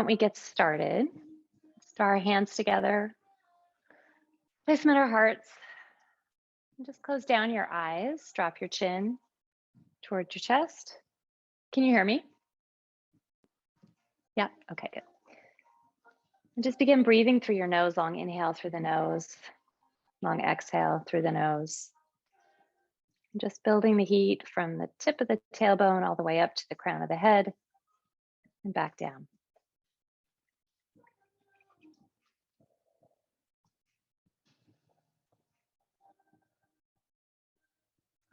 When we get started, start our hands together, place them at our hearts, and just close down your eyes, drop your chin towards your chest. Can you hear me? Yeah, okay, good. And just begin breathing through your nose, long inhale through the nose, long exhale through the nose. And just building the heat from the tip of the tailbone all the way up to the crown of the head and back down.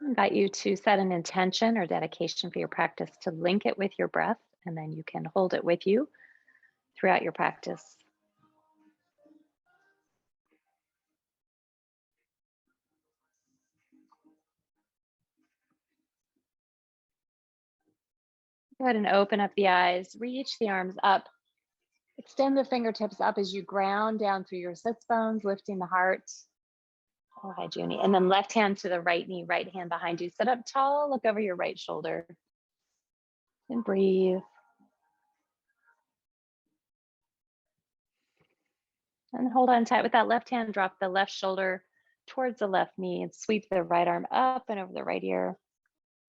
I invite you to set an intention or dedication for your practice to link it with your breath, and then you can hold it with you throughout your practice. Go ahead and open up the eyes, reach the arms up, extend the fingertips up as you ground down through your sits bones, lifting the heart. Oh, hi, Junie. And then left hand to the right knee, right hand behind you. Sit up tall, look over your right shoulder. And breathe. And hold on tight with that left hand. Drop the left shoulder towards the left knee and sweep the right arm up and over the right ear.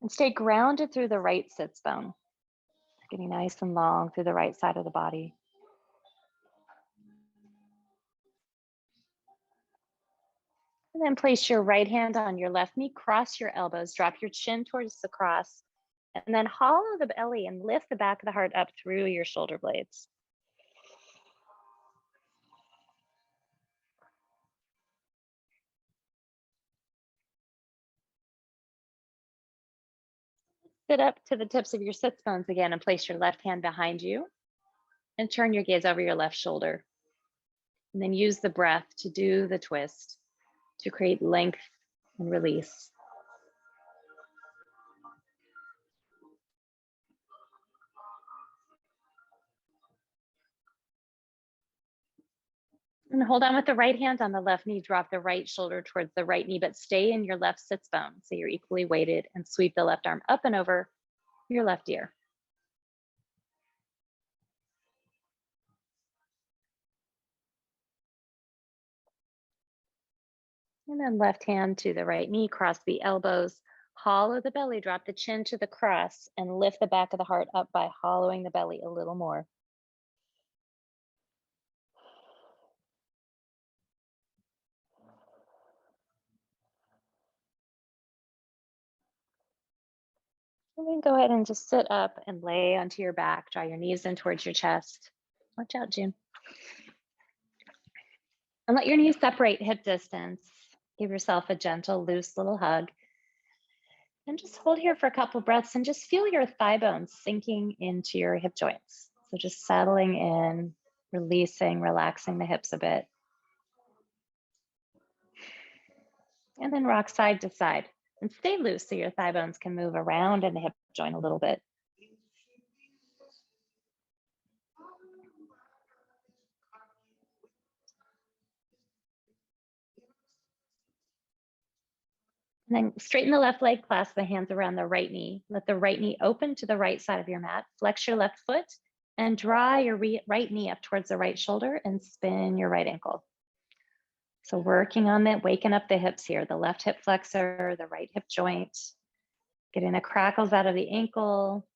And stay grounded through the right sits bone. Getting nice and long through the right side of the body. And then place your right hand on your left knee, cross your elbows, drop your chin towards the cross, and then hollow the belly and lift the back of the heart up through your shoulder blades. Sit up to the tips of your sits bones again and place your left hand behind you and turn your gaze over your left shoulder. And then use the breath to do the twist to create length and release. And hold on with the right hand on the left knee, drop the right shoulder towards the right knee, but stay in your left sits bone so you're equally weighted, and sweep the left arm up and over your left ear. And then left hand to the right knee, cross the elbows, hollow the belly, drop the chin to the cross, and lift the back of the heart up by hollowing the belly a little more. And then go ahead and just sit up and lay onto your back, draw your knees in towards your chest. Watch out, June. And let your knees separate hip distance. Give yourself a gentle, loose little hug. And just hold here for a couple breaths and just feel your thigh bones sinking into your hip joints. So just settling in, releasing, relaxing the hips a bit. And then rock side to side and stay loose so your thigh bones can move around in the hip joint a little bit. And then straighten the left leg, clasp the hands around the right knee. Let the right knee open to the right side of your mat. Flex your left foot and draw your right knee up towards the right shoulder and spin your right ankle. So working on that, waking up the hips here, the left hip flexor, the right hip joint, getting the crackles out of the ankle,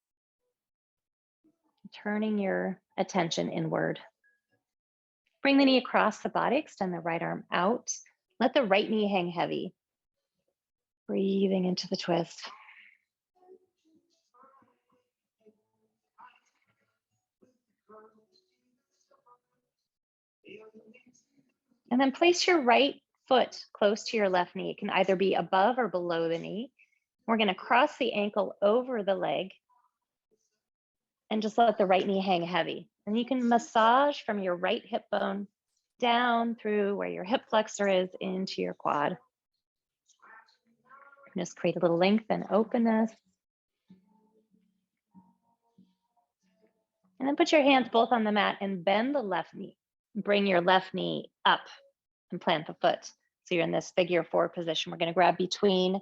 turning your attention inward. Bring the knee across the body, extend the right arm out. Let the right knee hang heavy. Breathing into the twist. And then place your right foot close to your left knee. It can either be above or below the knee. We're going to cross the ankle over the leg and just let the right knee hang heavy. And you can massage from your right hip bone down through where your hip flexor is into your quad. Just create a little length and openness. And then put your hands both on the mat and bend the left knee. Bring your left knee up and plant the foot. So you're in this figure 4 position. We're going to grab between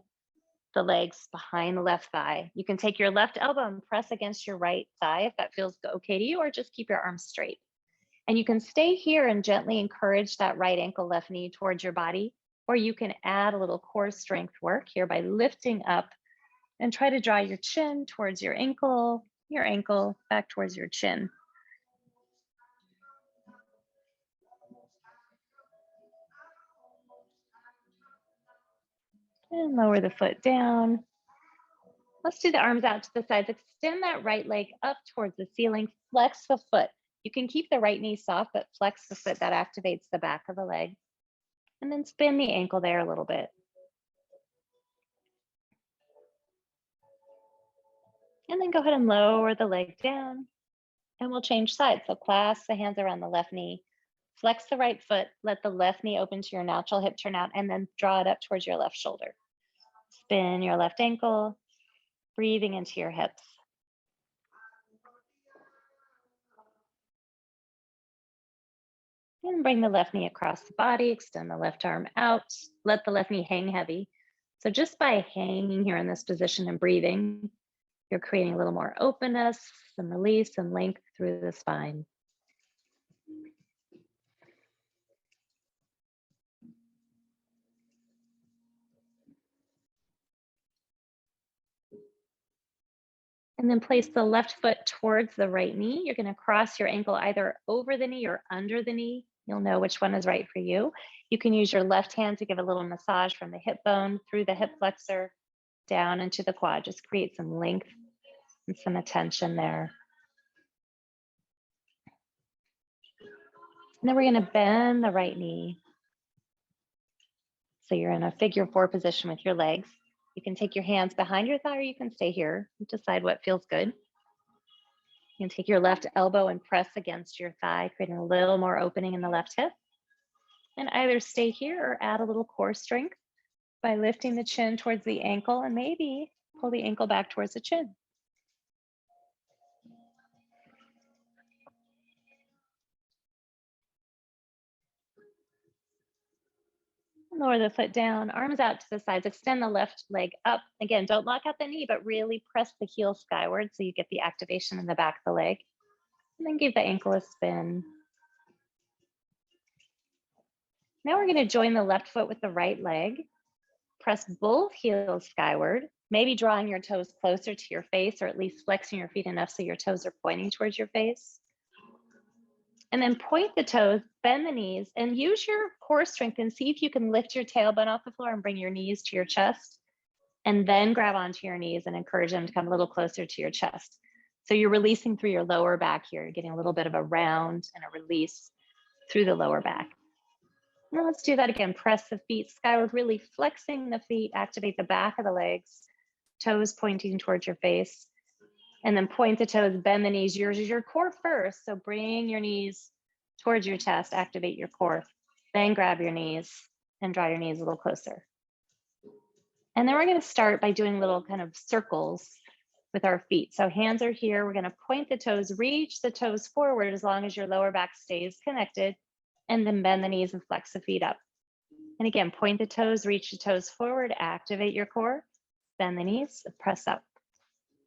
the legs behind the left thigh. You can take your left elbow and press against your right thigh if that feels okay to you, or just keep your arms straight. And you can stay here and gently encourage that right ankle, left knee towards your body, or you can add a little core strength work here by lifting up and try to draw your chin towards your ankle back towards your chin. And lower the foot down. Let's do the arms out to the sides. Extend that right leg up towards the ceiling. Flex the foot. You can keep the right knee soft, but flex the foot. That activates the back of the leg. And then spin the ankle there a little bit. And then go ahead and lower the leg down. And we'll change sides. So clasp the hands around the left knee. Flex the right foot. Let the left knee open to your natural hip turn out, and then draw it up towards your left shoulder. Spin your left ankle, breathing into your hips. And bring the left knee across the body, extend the left arm out, let the left knee hang heavy. So just by hanging here in this position and breathing, you're creating a little more openness, some release, some length through the spine. And then place the left foot towards the right knee. You're going to cross your ankle either over the knee or under the knee. You'll know which one is right for you. You can use your left hand to give a little massage from the hip bone through the hip flexor down into the quad. Just create some length and some attention there. And then we're going to bend the right knee. So you're in a figure 4 position with your legs. You can take your hands behind your thigh, or you can stay here and decide what feels good. You can take your left elbow and press against your thigh, creating a little more opening in the left hip. And either stay here or add a little core strength by lifting the chin towards the ankle and maybe pull the ankle back towards the chin. Lower the foot down, arms out to the sides, extend the left leg up. Again, don't lock out the knee, but really press the heel skyward so you get the activation in the back of the leg. And then give the ankle a spin. Now we're going to join the left foot with the right leg. Press both heels skyward, maybe drawing your toes closer to your face, or at least flexing your feet enough so your toes are pointing towards your face. And then point the toes, bend the knees, and use your core strength and see if you can lift your tailbone off the floor and bring your knees to your chest. And then grab onto your knees and encourage them to come a little closer to your chest. So you're releasing through your lower back here, getting a little bit of a round and a release through the lower back. Now let's do that again. Press the feet skyward, really flexing the feet, activate the back of the legs, toes pointing towards your face. And then point the toes, bend the knees. Yours is your core first. So bring your knees towards your chest, activate your core. Then grab your knees and draw your knees a little closer. And then we're going to start by doing little kind of circles with our feet. So hands are here. We're going to point the toes, reach the toes forward as long as your lower back stays connected. And then bend the knees and flex the feet up. And again, point the toes, reach the toes forward, activate your core, bend the knees, press up.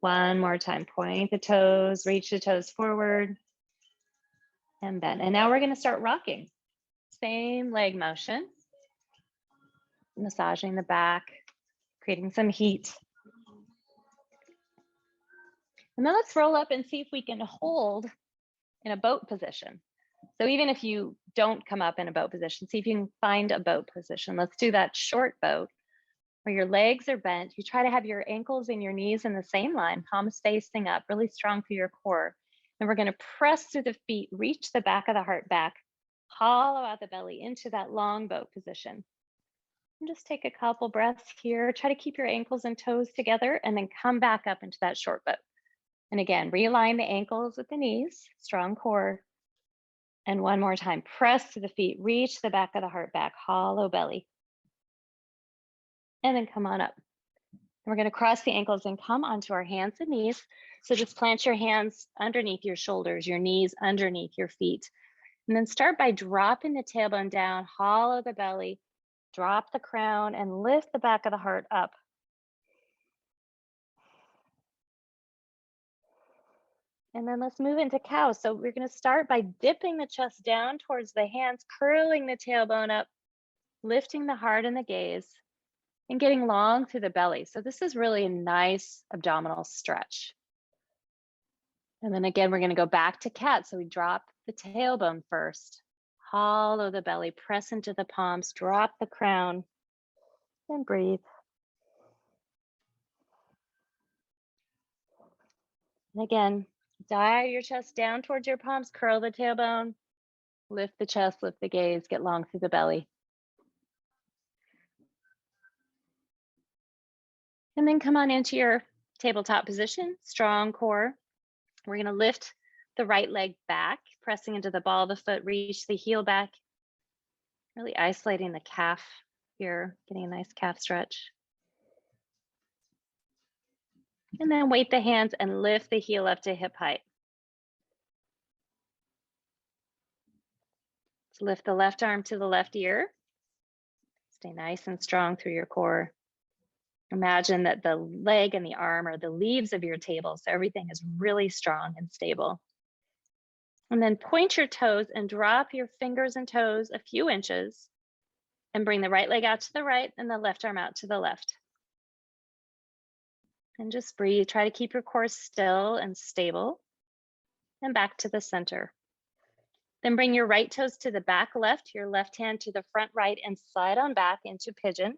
One more time, point the toes, reach the toes forward, and bend. And now we're going to start rocking. Same leg motion, massaging the back, creating some heat. And then let's roll up and see if we can hold in a boat position. So even if you don't come up in a boat position, see if you can find a boat position. Let's do that short boat where your legs are bent. You try to have your ankles and your knees in the same line, palms facing up, really strong through your core. And we're going to press through the feet, reach the back of the heart back, hollow out the belly into that long boat position. And just take a couple breaths here. Try to keep your ankles and toes together and then come back up into that short boat. And again, realign the ankles with the knees, strong core. And one more time, press through the feet, reach the back of the heart back, hollow belly. And then come on up. And we're going to cross the ankles and come onto our hands and knees. So just plant your hands underneath your shoulders, your knees underneath your feet. And then start by dropping the tailbone down, hollow the belly, drop the crown, and lift the back of the heart up. And then let's move into cow. So we're going to start by dipping the chest down towards the hands, curling the tailbone up, lifting the heart and the gaze, and getting long through the belly. So this is really a nice abdominal stretch. And then again, we're going to go back to cat. So we drop the tailbone first, hollow the belly, press into the palms, drop the crown, and breathe. And again, dive your chest down towards your palms, curl the tailbone, lift the chest, lift the gaze, get long through the belly. And then come on into your tabletop position, strong core. We're going to lift the right leg back, pressing into the ball of the foot, reach the heel back, really isolating the calf here, getting a nice calf stretch. And then weight the hands and lift the heel up to hip height. Let's lift the left arm to the left ear. Stay nice and strong through your core. Imagine that the leg and the arm are the leaves of your table, so everything is really strong and stable. And then point your toes and drop your fingers and toes a few inches and bring the right leg out to the right and the left arm out to the left. And just breathe. Try to keep your core still and stable. And back to the center. Then bring your right toes to the back left, your left hand to the front right, and slide on back into pigeon.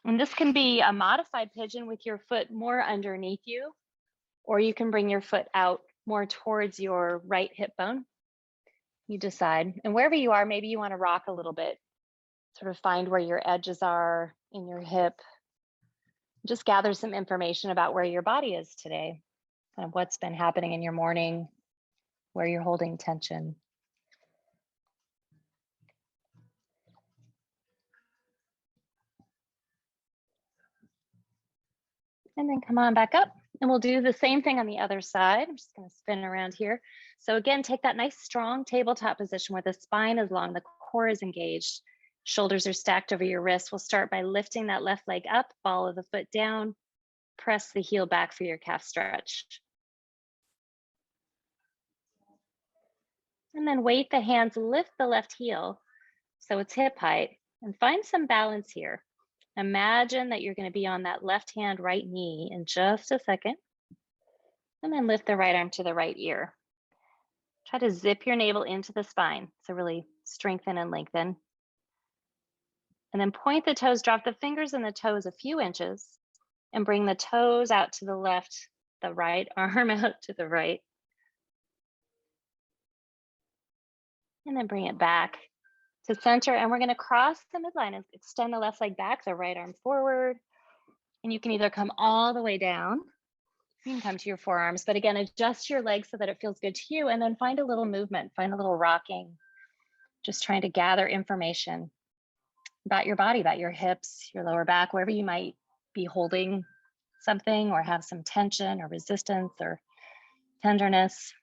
And this can be a modified pigeon with your foot more underneath you, or you can bring your foot out more towards your right hip bone. You decide. And wherever you are, maybe you want to rock a little bit, sort of find where your edges are in your hip. Just gather some information about where your body is today, kind of what's been happening in your morning, where you're holding tension. And then come on back up. And we'll do the same thing on the other side. I'm just going to spin around here. So again, take that nice strong tabletop position where the spine is long, the core is engaged, shoulders are stacked over your wrists. We'll start by lifting that left leg up, ball of the foot down, press the heel back for your calf stretch. And then weight the hands, lift the left heel so it's hip height, and find some balance here. Imagine that you're going to be on that left hand, right knee in just a second. And then lift the right arm to the right ear. Try to zip your navel into the spine. So really strengthen and lengthen. And then point the toes, drop the fingers and the toes a few inches and bring the toes out to the left, the right arm out to the right. And then bring it back to center. And we're going to cross the midline and extend the left leg back, the right arm forward. And you can either come all the way down, you can come to your forearms, but again, adjust your legs so that it feels good to you, and then find a little movement, find a little rocking, just trying to gather information about your body, about your hips, your lower back, wherever you might be holding something or have some tension or resistance or tenderness.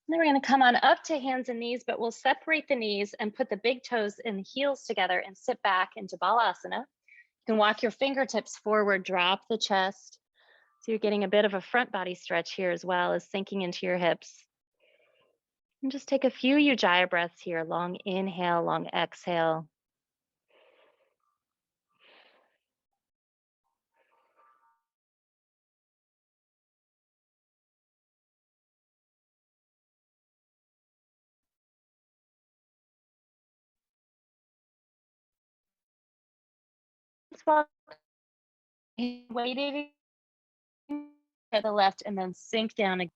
And then we're going to come on up to hands and knees, but we'll separate the knees and put the big toes and the heels together and sit back into Balasana. You can walk your fingertips forward, drop the chest. So you're getting a bit of a front body stretch here as well as sinking into your hips. And just take a few Ujjayi breaths here. Long inhale, long exhale. Weighted to the left and then sink down again.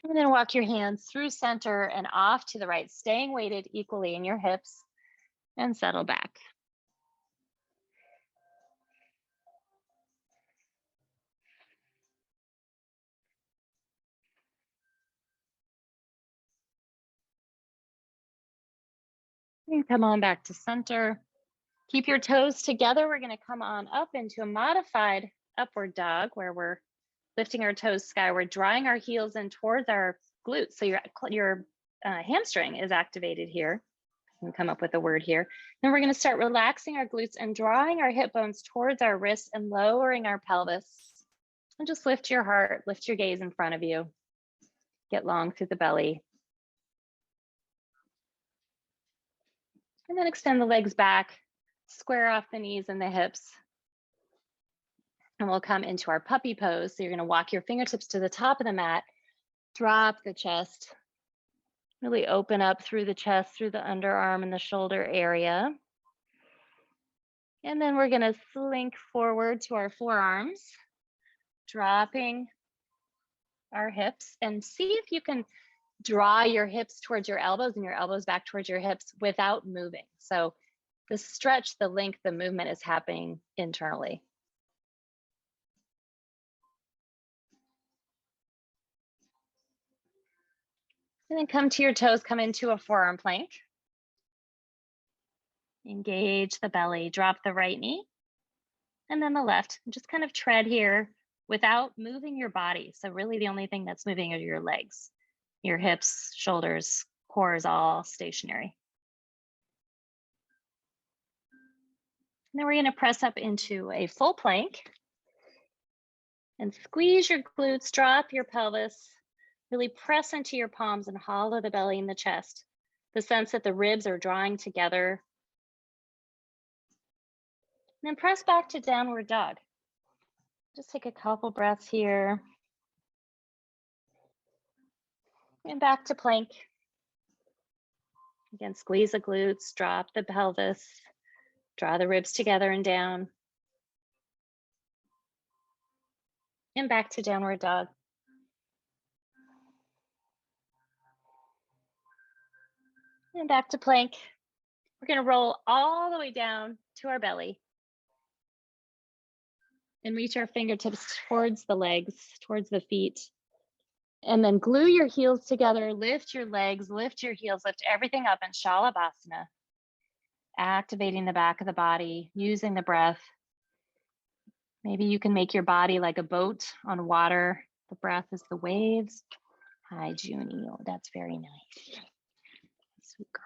And then walk your hands through center and off to the right, staying weighted equally in your hips, and settle back. And come on back to center. Keep your toes together. We're going to come on up into a modified upward dog where we're lifting our toes skyward, drawing our heels in towards our glutes. So your hamstring is activated here. I can come up with a word here. Then we're going to start relaxing our glutes and drawing our hip bones towards our wrists and lowering our pelvis. And just lift your heart, lift your gaze in front of you. Get long through the belly. And then extend the legs back, square off the knees and the hips. And we'll come into our puppy pose. So you're going to walk your fingertips to the top of the mat, drop the chest, really open up through the chest, through the underarm and the shoulder area. And then we're going to slink forward to our forearms, dropping our hips, and see if you can draw your hips towards your elbows and your elbows back towards your hips without moving. So the stretch, the length, the movement is happening internally. And then come to your toes, come into a forearm plank. Engage the belly, drop the right knee, and then the left. Just kind of tread here without moving your body. So really the only thing that's moving are your legs. Your hips, shoulders, core is all stationary. And then we're going to press up into a full plank and squeeze your glutes, drop your pelvis, really press into your palms and hollow the belly and the chest. The sense that the ribs are drawing together. And then press back to downward dog. Just take a couple breaths here. And back to plank. Again, squeeze the glutes, drop the pelvis, draw the ribs together and down. And back to downward dog. And back to plank. We're going to roll all the way down to our belly and reach our fingertips towards the legs, towards the feet. And then glue your heels together, lift your legs, lift your heels, lift everything up in Shalabhasana. Activating the back of the body, using the breath. Maybe you can make your body like a boat on water. The breath is the waves. Hi, Junie. Oh, that's very nice. Sweet girl.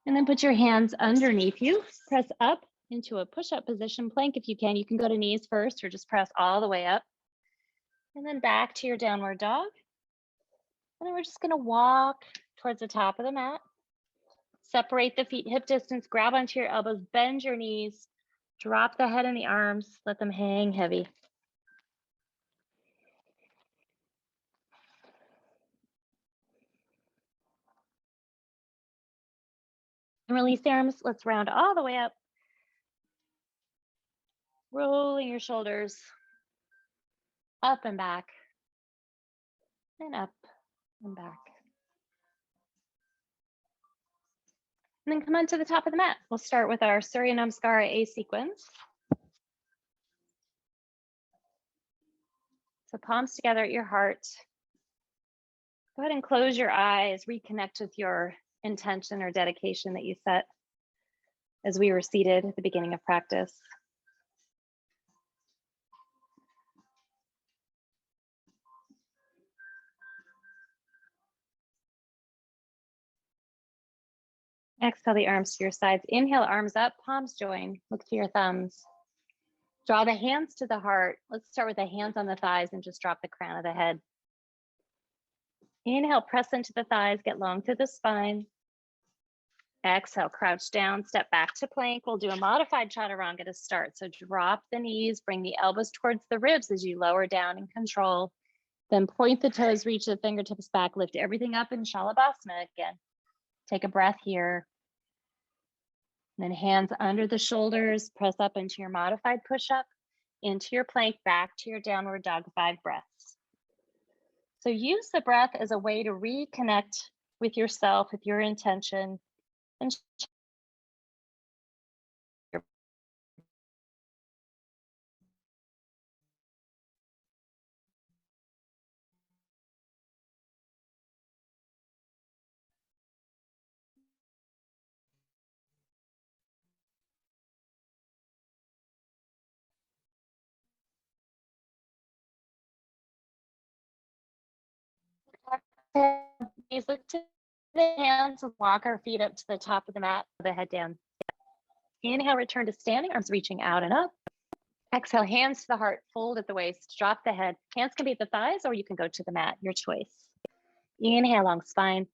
And then put your hands underneath you. Press up into a push-up position, plank if you can. You can go to knees first or just press all the way up. And then back to your downward dog. And then we're just going to walk towards the top of the mat. Separate the feet hip distance, grab onto your elbows, bend your knees, drop the head and the arms, let them hang heavy. And release the arms, let's round all the way up. Rolling your shoulders up and back, and up and back. And then come on to the top of the mat. We'll start with our Surya Namaskara A sequence. So palms together at your heart. Go ahead and close your eyes, reconnect with your intention or dedication that you set as we were seated at the beginning of practice. Exhale the arms to your sides. Inhale, arms up, palms join. Look to your thumbs. Draw the hands to the heart. Let's start with the hands on the thighs and just drop the crown of the head. Inhale, press into the thighs, get long through the spine. Exhale, crouch down, step back to plank. We'll do a modified chaturanga to start. So drop the knees, bring the elbows towards the ribs as you lower down in control. Then point the toes, reach the fingertips back, lift everything up in Shalabhasana again. Take a breath here. Then hands under the shoulders, press up into your modified push-up, into your plank, back to your downward dog, 5 breaths. So use the breath as a way to reconnect with yourself, with your intention, and exhale, knees look to the hands, walk our feet up to the top of the mat, the head down. Inhale, return to standing, arms reaching out and up. Exhale, hands to the heart, fold at the waist, drop the head. Hands can be at the thighs or you can go to the mat, your choice. Inhale, long spine.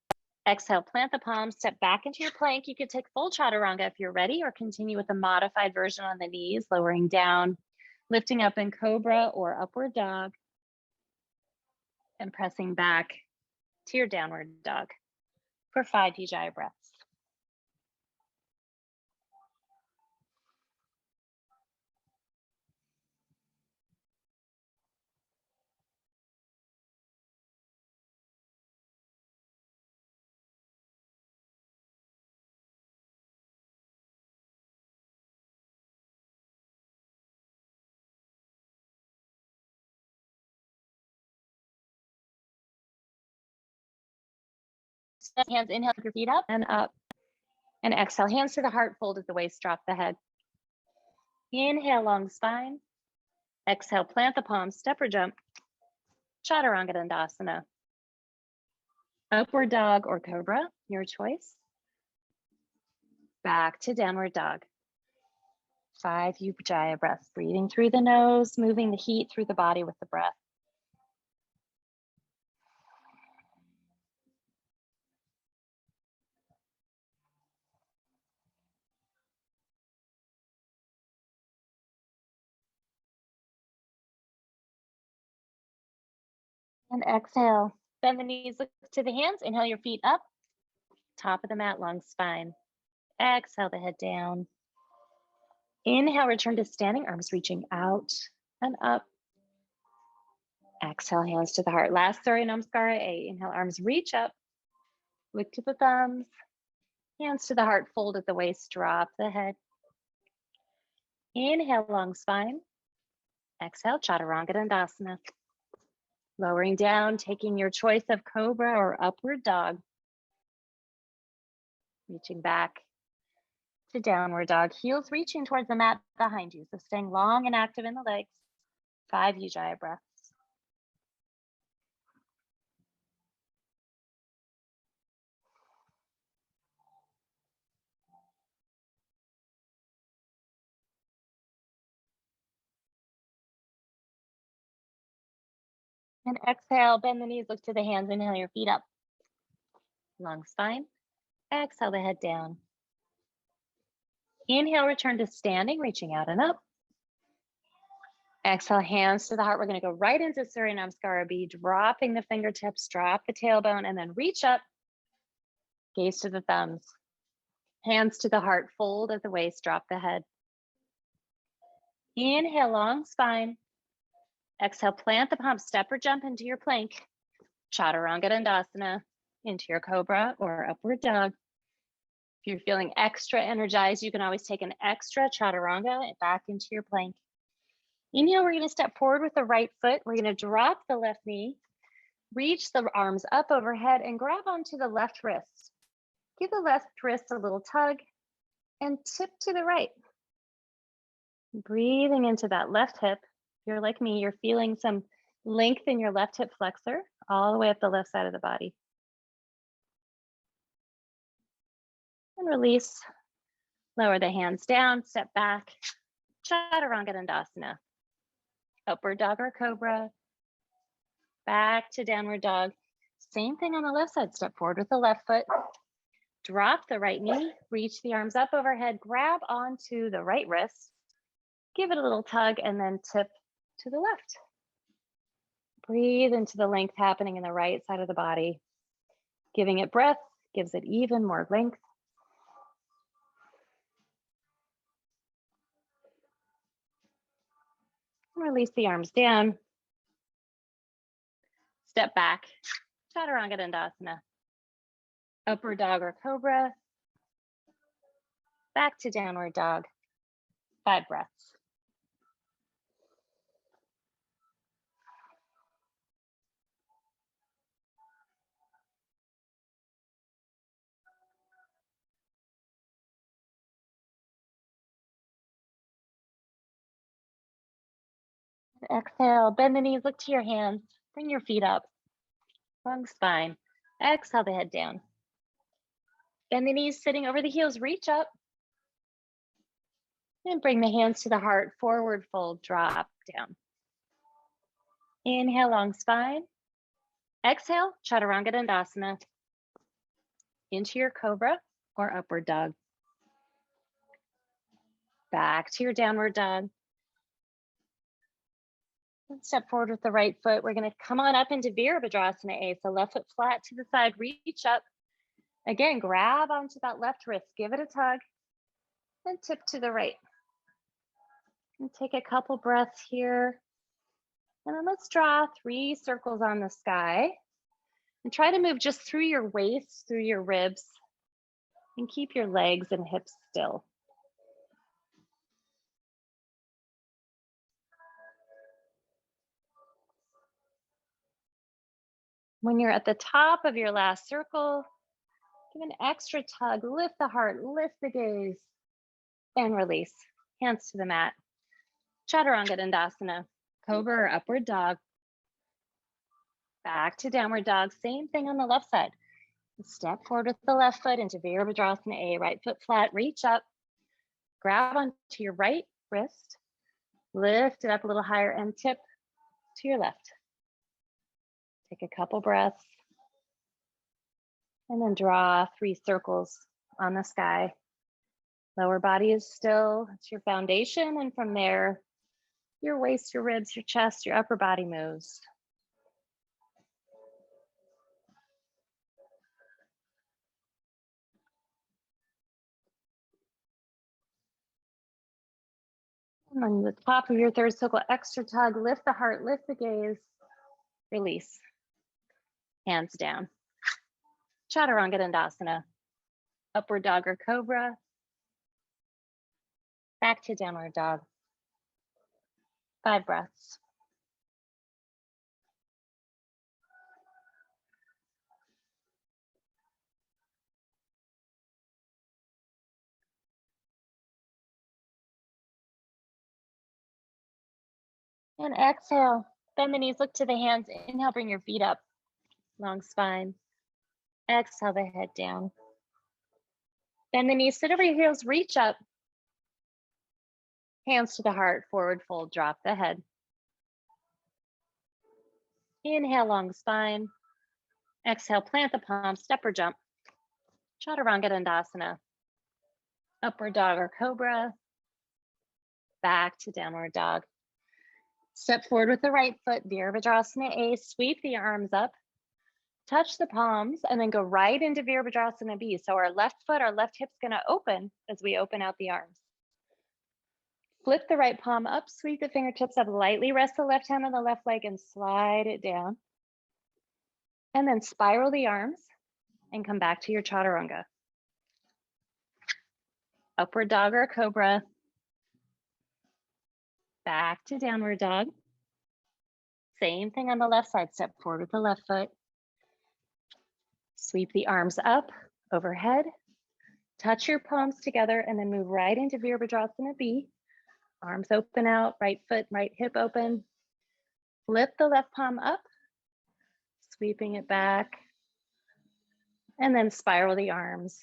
Exhale, plant the palms, step back into your plank. You could take full chaturanga if you're ready, or continue with a modified version on the knees, lowering down, lifting up in cobra or upward dog, and pressing back to your downward dog for 5 Ujjayi breaths. Hands, inhale, your feet up and up. And exhale, hands to the heart, fold at the waist, drop the head. Inhale, long spine. Exhale, plant the palms, step or jump. Chaturanga Dandasana. Upward dog or cobra, your choice. Back to downward dog. 5 Ujjayi breaths, breathing through the nose, moving the heat through the body with the breath. And exhale, bend the knees, look to the hands, inhale your feet up, top of the mat, long spine. Exhale the head down. Inhale, return to standing, arms reaching out and up. Exhale, hands to the heart. Last Surya Namaskara A. Inhale, arms reach up, look to the thumbs, hands to the heart, fold at the waist, drop the head. Inhale, long spine. Exhale, Chaturanga Dandasana. Lowering down, taking your choice of cobra or upward dog. Reaching back to downward dog. Heels reaching towards the mat behind you. So staying long and active in the legs. 5 Ujjayi breaths. And exhale, bend the knees, look to the hands, inhale your feet up. Long spine. Exhale the head down. Inhale, return to standing, reaching out and up. Exhale, hands to the heart. We're going to go right into Surya Namaskara B, dropping the fingertips, drop the tailbone, and then reach up. Gaze to the thumbs. Hands to the heart, fold at the waist, drop the head. Inhale, long spine. Exhale, plant the palms, step or jump into your plank. Chaturanga Dandasana, into your cobra or upward dog. If you're feeling extra energized, you can always take an extra chaturanga back into your plank. Inhale, we're going to step forward with the right foot. We're going to drop the left knee, reach the arms up overhead and grab onto the left wrist. Give the left wrist a little tug and tip to the right. Breathing into that left hip. If you're like me, you're feeling some length in your left hip flexor all the way up the left side of the body. And release. Lower the hands down, step back. Chaturanga Dandasana. Upward dog or cobra. Back to downward dog. Same thing on the left side. Step forward with the left foot. Drop the right knee. Reach the arms up overhead. Grab onto the right wrist. Give it a little tug and then tip to the left. Breathe into the length happening in the right side of the body. Giving it breath gives it even more length. Release the arms down. Step back. Chaturanga Dandasana. Upward dog or cobra. Back to downward dog. 5 breaths. Exhale, bend the knees, look to your hands, bring your feet up, long spine. Exhale the head down. Bend the knees, sitting over the heels, reach up. And bring the hands to the heart, forward fold, drop down. Inhale, long spine. Exhale, Chaturanga Dandasana. Into your cobra or upward dog. Back to your downward dog. And step forward with the right foot. We're going to come on up into Virabhadrasana A. So left foot flat to the side, reach up. Again, grab onto that left wrist, give it a tug, and tip to the right. And take a couple breaths here. And then let's draw 3 circles on the sky. And try to move just through your waist, through your ribs, and keep your legs and hips still. When you're at the top of your last circle, give an extra tug, lift the heart, lift the gaze, and release. Hands to the mat. Chaturanga Dandasana, cobra or upward dog. Back to downward dog, same thing on the left side. Step forward with the left foot into Virabhadrasana A, right foot flat, reach up, grab onto your right wrist, lift it up a little higher and tip to your left. Take a couple breaths and then draw 3 circles on the sky. Lower body is still, it's your foundation, and from there, your waist, your ribs, your chest, your upper body moves. And on the top of your third circle, extra tug, lift the heart, lift the gaze, release. Hands down. Chaturanga Dandasana, upward dog or cobra. Back to downward dog. 5 breaths. And exhale, bend the knees, look to the hands. Inhale, bring your feet up, long spine. Exhale the head down. Bend the knees, sit over your heels, reach up. Hands to the heart, forward fold, drop the head. Inhale, long spine. Exhale, plant the palms, step or jump. Chaturanga Dandasana. Upward dog or cobra. Back to downward dog. Step forward with the right foot, Virabhadrasana A, sweep the arms up, touch the palms, and then go right into Virabhadrasana B. So our left foot, our left hip's gonna open as we open out the arms. Flip the right palm up, sweep the fingertips up, lightly rest the left hand on the left leg and slide it down. And then spiral the arms and come back to your Chaturanga. Upward dog or cobra. Back to downward dog. Same thing on the left side, step forward with the left foot. Sweep the arms up, overhead. Touch your palms together and then move right into Virabhadrasana B. Arms open out, right foot, right hip open. Flip the left palm up, sweeping it back. And then spiral the arms.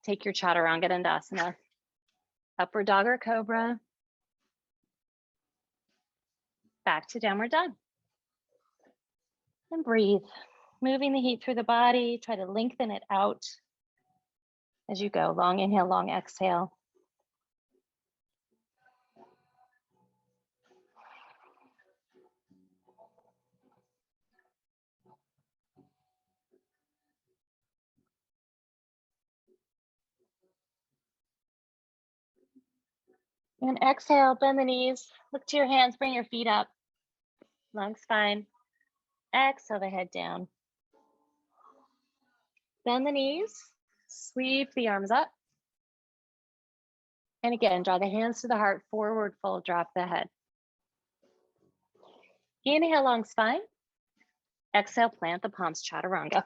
Take your Chaturanga Dandasana. Upward dog or cobra. Back to downward dog. And breathe. Moving the heat through the body. Try to lengthen it out as you go. Long inhale, long exhale. And exhale, bend the knees. Look to your hands, bring your feet up. Long spine. Exhale the head down. Bend the knees, sweep the arms up. And again, draw the hands to the heart, forward fold, drop the head. Inhale, long spine. Exhale, plant the palms, Chaturanga.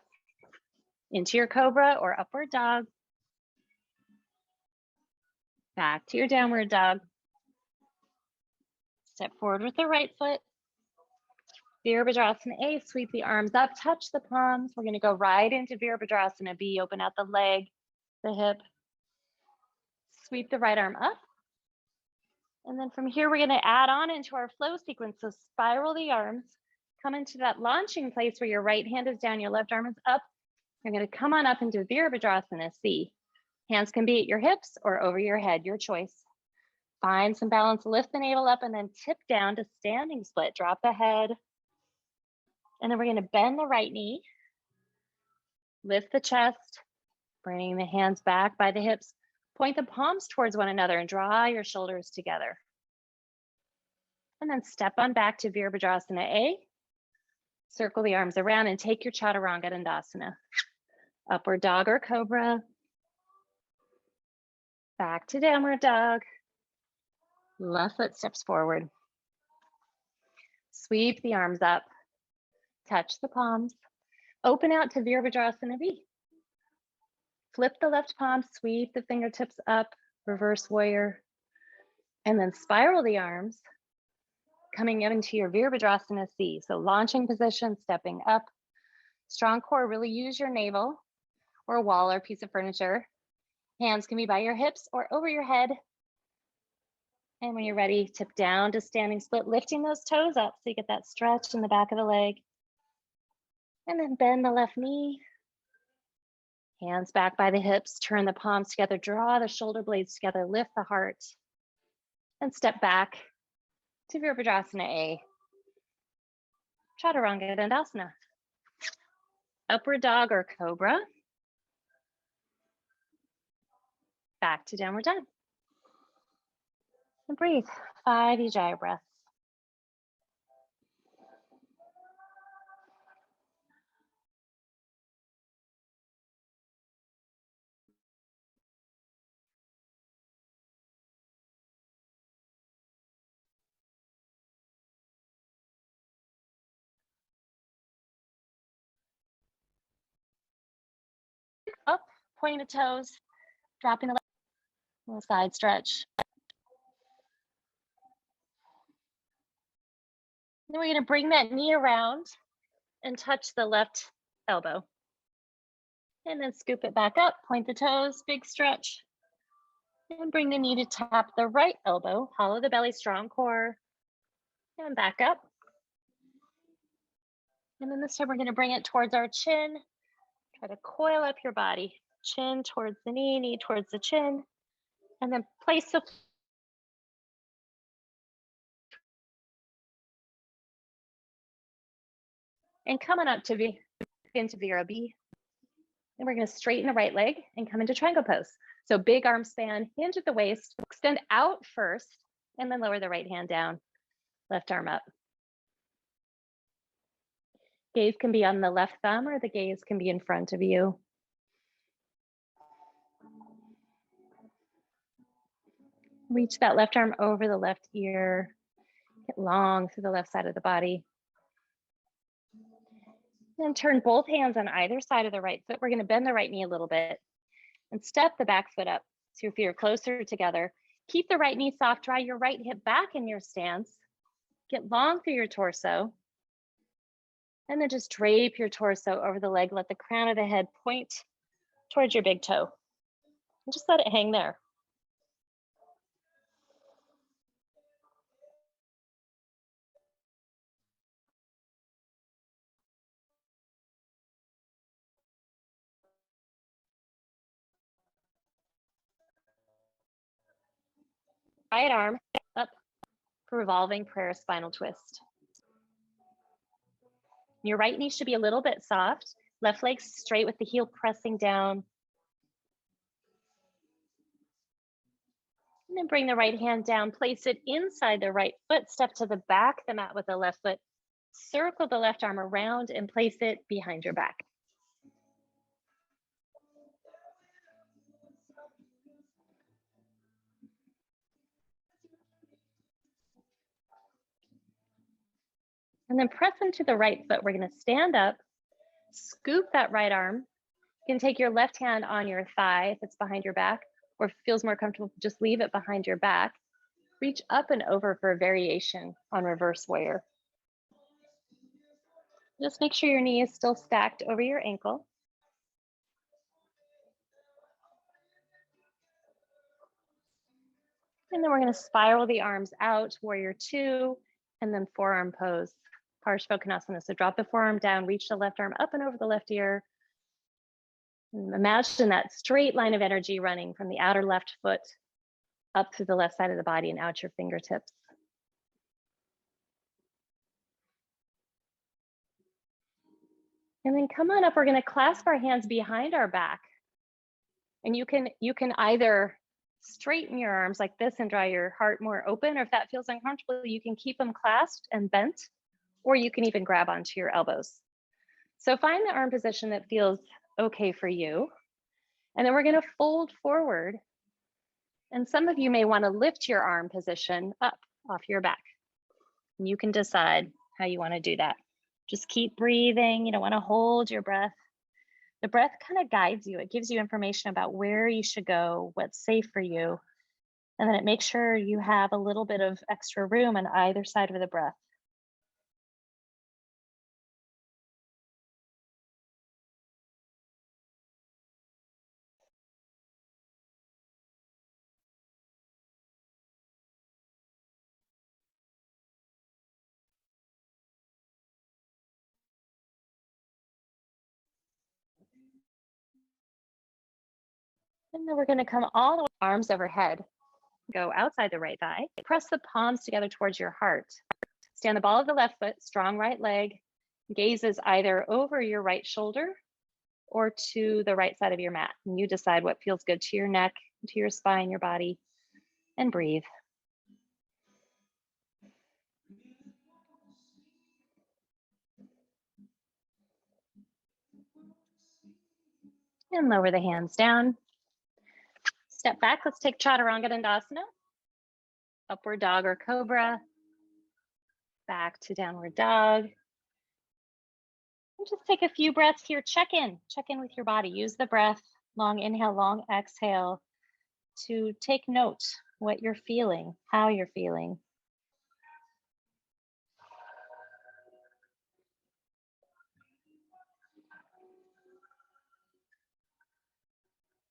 Into your cobra or upward dog. Back to your downward dog. Step forward with the right foot. Virabhadrasana A, sweep the arms up, touch the palms. We're gonna go right into Virabhadrasana B, open out the leg, the hip. Sweep the right arm up. And then from here, we're gonna add on into our flow sequence. So spiral the arms, come into that launching place where your right hand is down, your left arm is up. You're gonna come on up into Virabhadrasana C. Hands can be at your hips or over your head, your choice. Find some balance, lift the navel up and then tip down to standing split. Drop the head. And then we're gonna bend the right knee, lift the chest, bringing the hands back by the hips. Point the palms towards one another and draw your shoulders together. And then step on back to Virabhadrasana A. Circle the arms around and take your Chaturanga Dandasana. Upward dog or cobra. Back to downward dog. Left foot steps forward. Sweep the arms up. Touch the palms. Open out to Virabhadrasana B. Flip the left palm, sweep the fingertips up, reverse warrior. And then spiral the arms, coming into your Virabhadrasana C. So launching position, stepping up. Strong core, really use your navel or a wall or piece of furniture. Hands can be by your hips or over your head. And when you're ready, tip down to standing split, lifting those toes up so you get that stretch in the back of the leg. And then bend the left knee. Hands back by the hips, turn the palms together, draw the shoulder blades together, lift the heart. And step back to Virabhadrasana A. Chaturanga Dandasana. Upward dog or cobra. Back to downward dog. And breathe, 5 Ujjayi breaths. Up, point the toes, dropping the little side stretch. Then we're gonna bring that knee around and touch the left elbow. And then scoop it back up, point the toes, big stretch. And bring the knee to tap the right elbow, hollow the belly, strong core. And back up. And then this time we're gonna bring it towards our chin. Try to coil up your body. Chin towards the knee, knee towards the chin. And then place the and coming up to into Vira B. And we're gonna straighten the right leg and come into triangle pose. So big arm span, hinge at the waist, extend out first, and then lower the right hand down, left arm up. Gaze can be on the left thumb or the gaze can be in front of you. Reach that left arm over the left ear, get long through the left side of the body. Then turn both hands on either side of the right foot. We're gonna bend the right knee a little bit and step the back foot up so your feet are closer together. Keep the right knee soft, draw your right hip back in your stance. Get long through your torso. And then just drape your torso over the leg. Let the crown of the head point towards your big toe. And just let it hang there. Right arm up for revolving prayer spinal twist. Your right knee should be a little bit soft. Left leg straight with the heel pressing down. And then bring the right hand down, place it inside the right foot, step to the back of the mat with the left foot, circle the left arm around and place it behind your back. And then press into the right foot. We're gonna stand up, scoop that right arm. You can take your left hand on your thigh if it's behind your back, or if it feels more comfortable, just leave it behind your back. Reach up and over for a variation on reverse warrior. Just make sure your knee is still stacked over your ankle. And then we're going to spiral the arms out, warrior two, and then forearm pose, Parshvottanasana. So drop the forearm down, reach the left arm up and over the left ear. And imagine that straight line of energy running from the outer left foot up through the left side of the body and out your fingertips. And then come on up, we're going to clasp our hands behind our back. And you can either straighten your arms like this and draw your heart more open, or if that feels uncomfortable, you can keep them clasped and bent, or you can even grab onto your elbows. So find the arm position that feels okay for you. And then we're going to fold forward. And some of you may want to lift your arm position up off your back. And you can decide how you want to do that. Just keep breathing. You don't want to hold your breath. The breath kind of guides you. It gives you information about where you should go, what's safe for you. And then it makes sure you have a little bit of extra room on either side of the breath. And then we're going to come all the way, arms overhead. Go outside the right thigh. Press the palms together towards your heart. Stand the ball of the left foot, strong right leg. Gazes either over your right shoulder or to the right side of your mat. And you decide what feels good to your neck, to your spine, your body, and breathe. And lower the hands down. Step back, let's take Chaturanga Dandasana. Upward dog or cobra. Back to downward dog. And just take a few breaths here. Check in with your body. Use the breath, long inhale, long exhale, to take note what you're feeling, how you're feeling.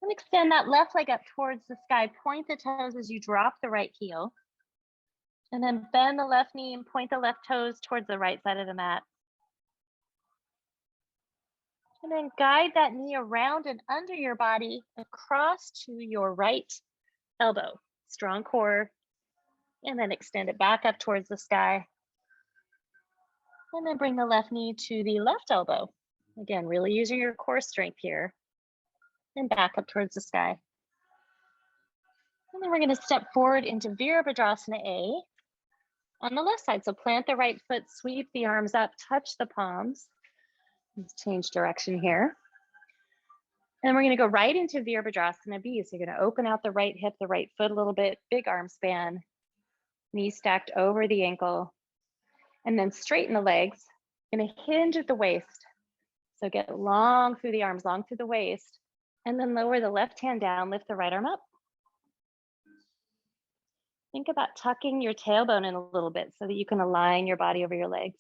And extend that left leg up towards the sky. Point the toes as you drop the right heel. And then bend the left knee and point the left toes towards the right side of the mat. And then guide that knee around and under your body across to your right elbow. Strong core. And then extend it back up towards the sky. And then bring the left knee to the left elbow. Again, really using your core strength here. And back up towards the sky. And then we're going to step forward into Virabhadrasana A on the left side. So plant the right foot, sweep the arms up, touch the palms. Let's change direction here. And we're going to go right into Virabhadrasana B. So you're going to open out the right hip, the right foot a little bit, big arm span, knees stacked over the ankle, and then straighten the legs. Going to hinge at the waist. So get long through the arms, long through the waist, and then lower the left hand down, lift the right arm up. Think about tucking your tailbone in a little bit so that you can align your body over your legs.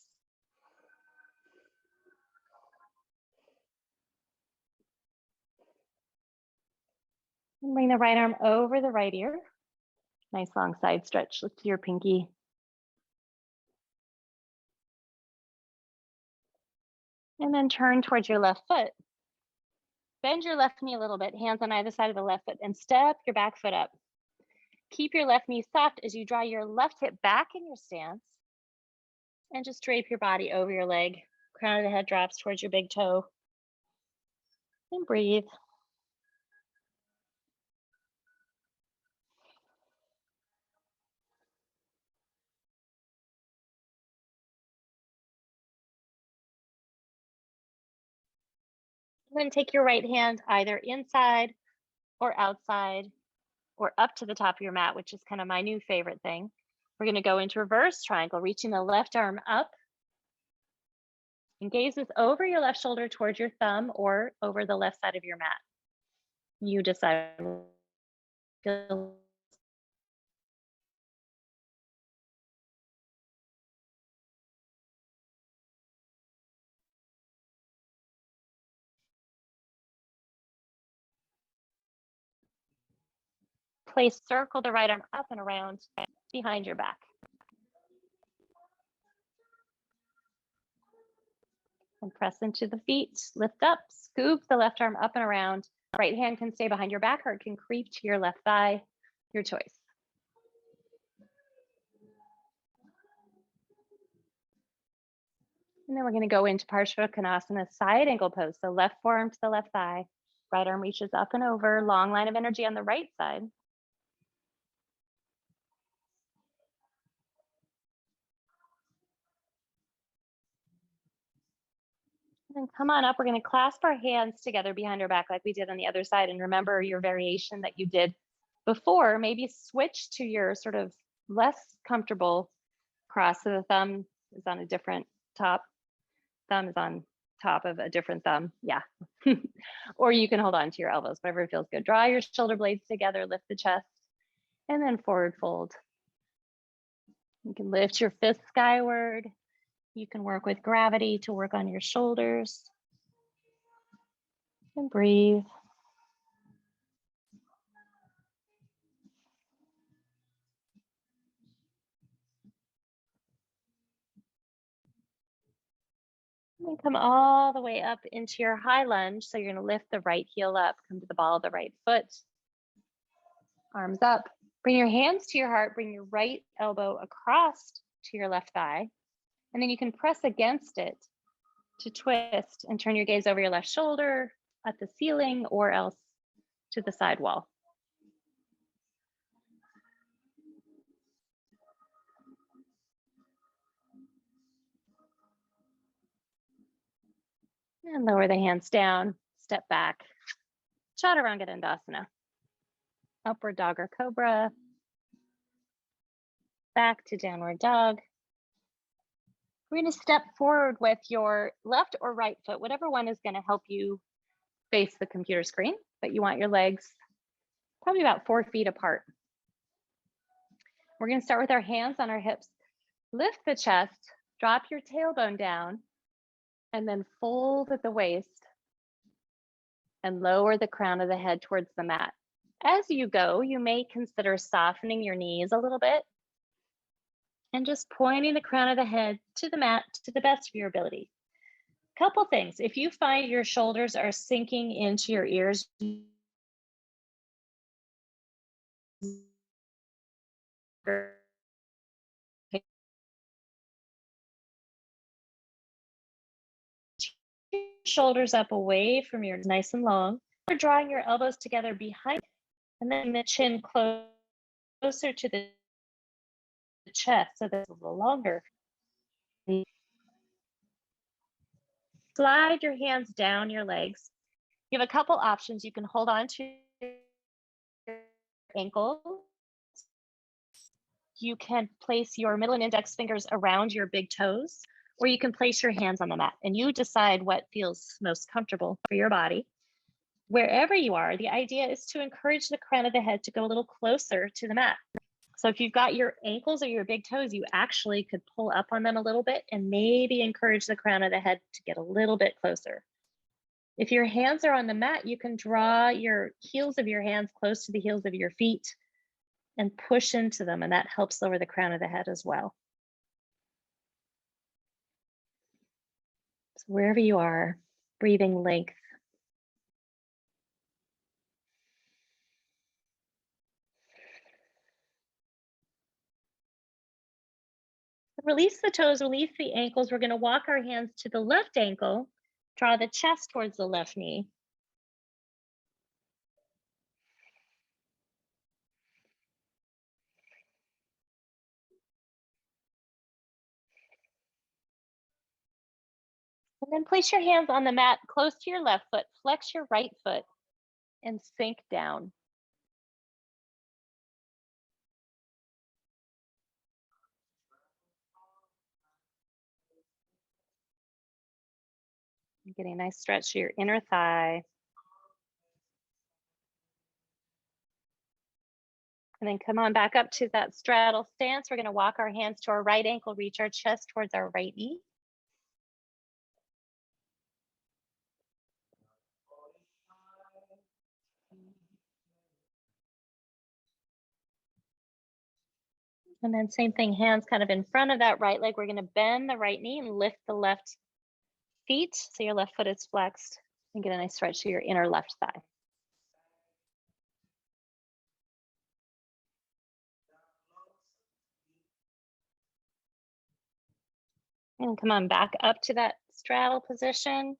And bring the right arm over the right ear. Nice long side stretch. Lift your pinky. And then turn towards your left foot. Bend your left knee a little bit, hands on either side of the left foot, and step your back foot up. Keep your left knee soft as you draw your left hip back in your stance. And just drape your body over your leg. Crown of the head drops towards your big toe. And breathe. And then take your right hand either inside or outside or up to the top of your mat, which is kind of my new favorite thing. We're going to go into reverse triangle, reaching the left arm up. And gazes over your left shoulder towards your thumb or over the left side of your mat. You decide. circle the right arm up and around behind your back. And press into the feet, lift up, scoop the left arm up and around. Right hand can stay behind your back or it can creep to your left thigh, your choice. And then we're going to go into Parsvakonasana, side angle pose. So left forearm to the left thigh, right arm reaches up and over, long line of energy on the right side. And then come on up. We're going to clasp our hands together behind our back like we did on the other side. And remember your variation that you did before. Maybe switch to your sort of less comfortable cross. So the thumb is on a different top. Thumb is on top of a different thumb. Yeah. Or you can hold on to your elbows, whatever feels good. Draw your shoulder blades together, lift the chest, and then forward fold. You can lift your fist skyward. You can work with gravity to work on your shoulders. And breathe. And then come all the way up into your high lunge. So you're going to lift the right heel up, come to the ball of the right foot. Arms up. Bring your hands to your heart. Bring your right elbow across to your left thigh. And then you can press against it to twist and turn your gaze over your left shoulder at the ceiling or else to the side wall. And lower the hands down, step back. Chaturanga Dandasana. Upward dog or cobra. Back to downward dog. We're going to step forward with your left or right foot, whatever one is going to help you face the computer screen, but you want your legs probably about 4 feet apart. We're going to start with our hands on our hips. Lift the chest, drop your tailbone down, and then fold at the waist and lower the crown of the head towards the mat. As you go, you may consider softening your knees a little bit and just pointing the crown of the head to the mat to the best of your ability. Couple things. If you find your shoulders are sinking into your ears, shoulders up away from your nice and long. You're drawing your elbows together behind and then the chin closer to the chest so that it's a little longer. Slide your hands down your legs. You have a couple options. You can hold on to your ankles. You can place your middle and index fingers around your big toes, or you can place your hands on the mat and you decide what feels most comfortable for your body. Wherever you are, the idea is to encourage the crown of the head to go a little closer to the mat. So if you've got your ankles or your big toes, you actually could pull up on them a little bit and maybe encourage the crown of the head to get a little bit closer. If your hands are on the mat, you can draw your heels of your hands close to the heels of your feet and push into them, and that helps lower the crown of the head as well. So wherever you are, breathing length. Release the toes, release the ankles. We're going to walk our hands to the left ankle, draw the chest towards the left knee. And then place your hands on the mat close to your left foot, flex your right foot, and sink down. You're getting a nice stretch to your inner thigh. And then come on back up to that straddle stance. We're going to walk our hands to our right ankle, reach our chest towards our right knee. And then same thing, hands kind of in front of that right leg. We're going to bend the right knee and lift the left feet. So your left foot is flexed and get a nice stretch to your inner left thigh. And come on back up to that straddle position.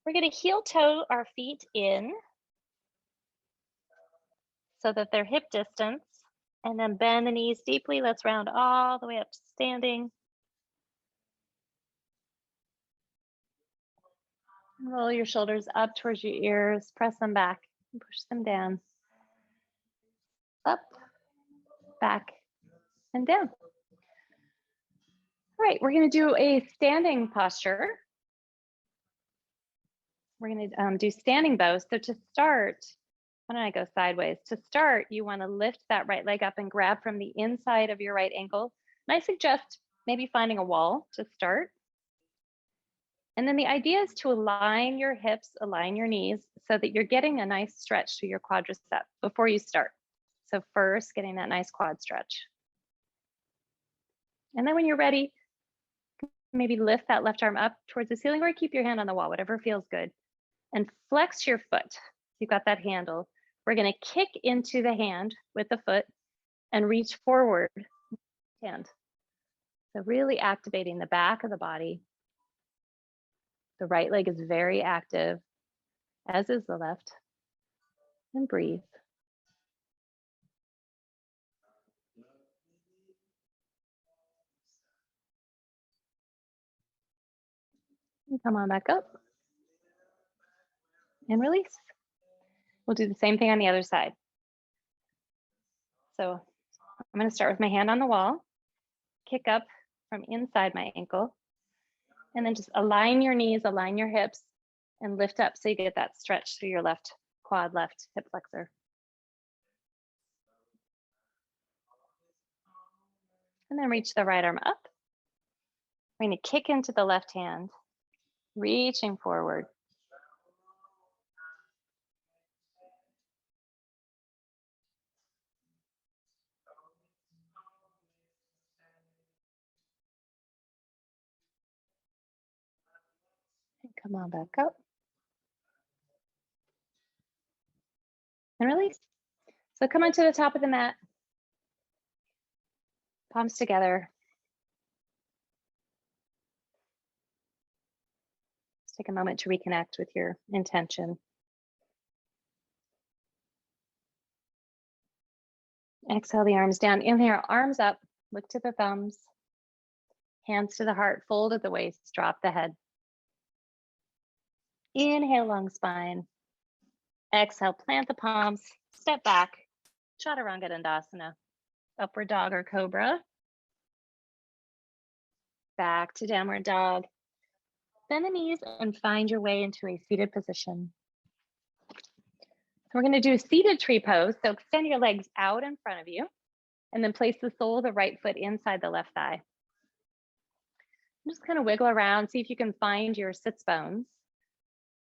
We're going to heel toe our feet in so that they're hip distance, and then bend the knees deeply. Let's round all the way up to standing. Roll your shoulders up towards your ears, press them back, and push them down. Up, back, and down. All right, we're going to do a standing posture. We're going to do standing bows. So to start, why don't I go sideways? To start, you want to lift that right leg up and grab from the inside of your right ankle. And I suggest maybe finding a wall to start. And then the idea is to align your hips, align your knees so that you're getting a nice stretch to your quadricep before you start. So first, getting that nice quad stretch. And then when you're ready, maybe lift that left arm up towards the ceiling or keep your hand on the wall, whatever feels good. And flex your foot. You've got that handle. We're going to kick into the hand with the foot and reach forward hand. So really activating the back of the body. The right leg is very active, as is the left. And breathe. And come on back up. And release. We'll do the same thing on the other side. So I'm going to start with my hand on the wall, kick up from inside my ankle, and then just align your knees, align your hips, and lift up so you get that stretch through your left quad, left hip flexor. And then reach the right arm up. We're going to kick into the left hand, reaching forward. And come on back up. And release. So come onto the top of the mat. Palms together. Just take a moment to reconnect with your intention. Exhale the arms down. Inhale, arms up, look to the thumbs. Hands to the heart, fold at the waist, drop the head. Inhale, long spine. Exhale, plant the palms, step back. Chaturanga Dandasana, upward dog or cobra. Back to downward dog. Bend the knees and find your way into a seated position. We're going to do seated tree pose. So extend your legs out in front of you and then place the sole of the right foot inside the left thigh. Just kind of wiggle around, see if you can find your sits bones.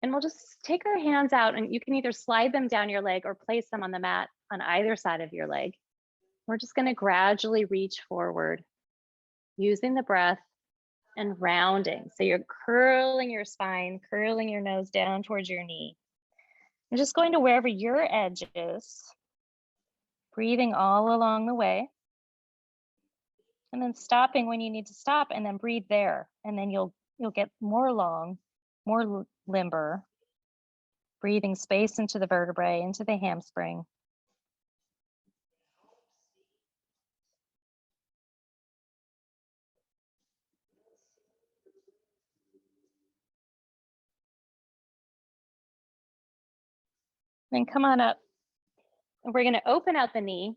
And we'll just take our hands out and you can either slide them down your leg or place them on the mat on either side of your leg. We're just going to gradually reach forward using the breath and rounding. So you're curling your spine, curling your nose down towards your knee. You're just going to wherever your edge is, breathing all along the way. And then stopping when you need to stop and then breathe there. And then you'll get more long, more limber, breathing space into the vertebrae, into the hamstring. Then come on up. And we're going to open out the knee.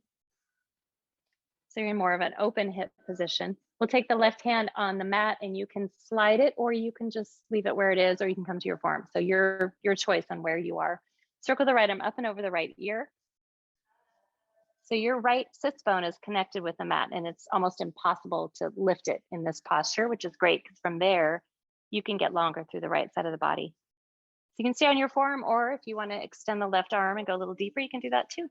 So you're in more of an open hip position. We'll take the left hand on the mat and you can slide it or you can just leave it where it is or you can come to your form. So your choice on where you are. Circle the right arm up and over the right ear. So your right sits bone is connected with the mat and it's almost impossible to lift it in this posture, which is great because from there, you can get longer through the right side of the body. So you can stay on your form, or if you want to extend the left arm and go a little deeper, you can do that too.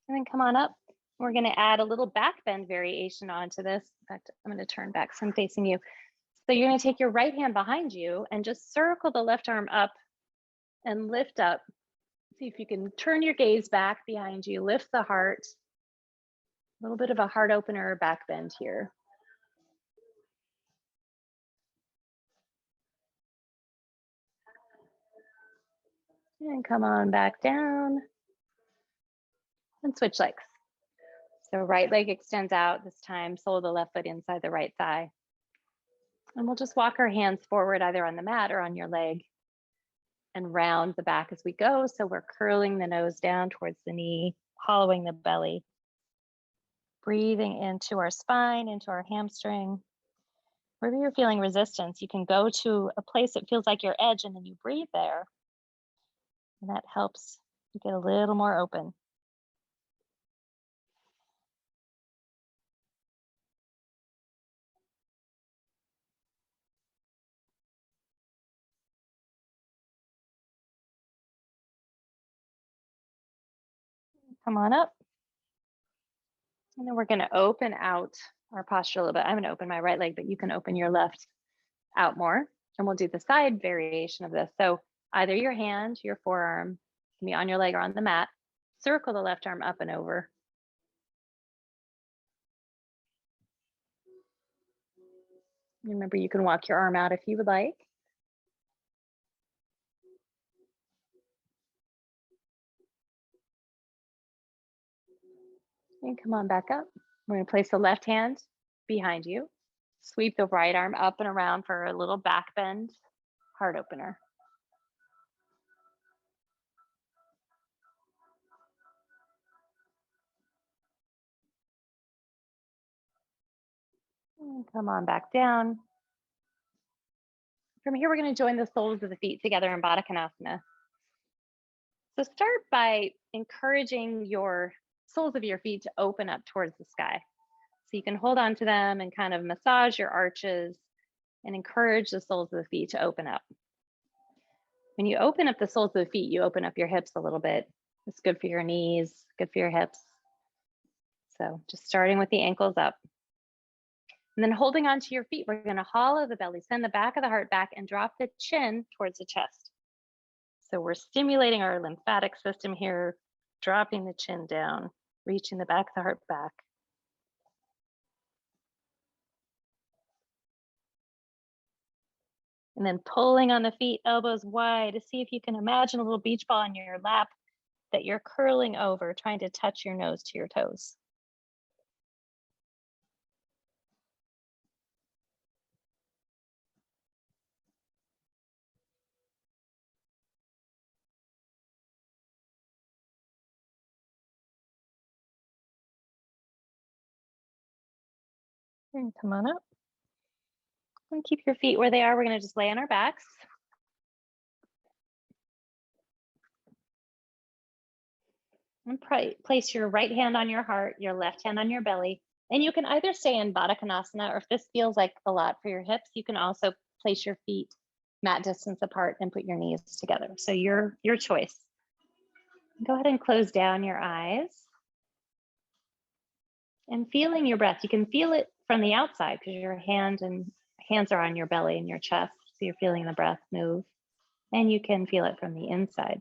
And then come on up. We're going to add a little back bend variation onto this. In fact, I'm going to turn back so I'm facing you. So you're going to take your right hand behind you and just circle the left arm up and lift up. See if you can turn your gaze back behind you, lift the heart. A little bit of a heart opener back bend here. And come on back down and switch legs. So right leg extends out this time, sole of the left foot inside the right thigh. And we'll just walk our hands forward either on the mat or on your leg and round the back as we go. So we're curling the nose down towards the knee, hollowing the belly, breathing into our spine, into our hamstring. Wherever you're feeling resistance, you can go to a place that feels like your edge and then you breathe there. And that helps you get a little more open. Come on up. And then we're going to open out our posture a little bit. I'm going to open my right leg, but you can open your left out more. And we'll do the side variation of this. So either your hand, your forearm, can be on your leg or on the mat. Circle the left arm up and over. Remember, you can walk your arm out if you would like. And come on back up. We're going to place the left hand behind you. Sweep the right arm up and around for a little back bend, heart opener. And come on back down. From here, we're going to join the soles of the feet together in Baddha Konasana. So start by encouraging your soles of your feet to open up towards the sky. So you can hold on to them and kind of massage your arches and encourage the soles of the feet to open up. When you open up the soles of the feet, you open up your hips a little bit. It's good for your knees, good for your hips. So just starting with the ankles up. And then holding onto your feet, we're going to hollow the belly, send the back of the heart back and drop the chin towards the chest. So we're stimulating our lymphatic system here, dropping the chin down, reaching the back of the heart back. And then pulling on the feet, elbows wide, to see if you can imagine a little beach ball in your lap that you're curling over, trying to touch your nose to your toes. And come on up. And keep your feet where they are. We're going to just lay on our backs. And place your right hand on your heart, your left hand on your belly. And you can either stay in Baddha Konasana, or if this feels like a lot for your hips, you can also place your feet mat distance apart and put your knees together. So your choice. Go ahead and close down your eyes. And feeling your breath, you can feel it from the outside because your hands are on your belly and your chest. So you're feeling the breath move. And you can feel it from the inside.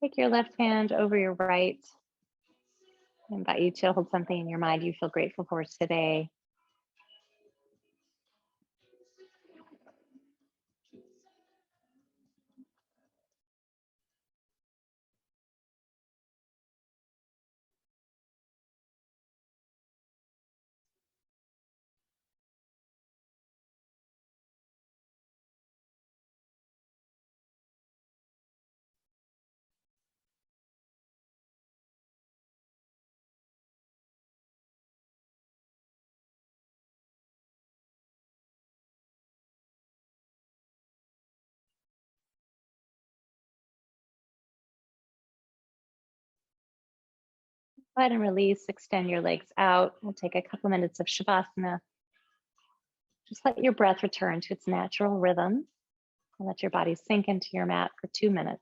Take your left hand over your right. I invite you to hold something in your mind you feel grateful for today. Go ahead and release, extend your legs out. We'll take a couple minutes of Shavasana. Just let your breath return to its natural rhythm and let your body sink into your mat for 2 minutes.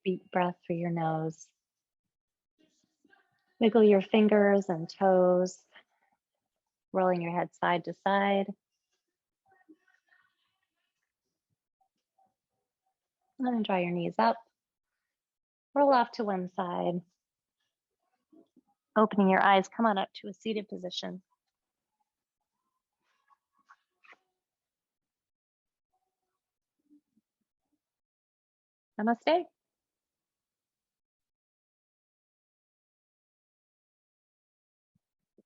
Deep breath through your nose. Wiggle your fingers and toes, rolling your head side to side. And then draw your knees up. Roll off to one side. Opening your eyes, come on up to a seated position. Namaste.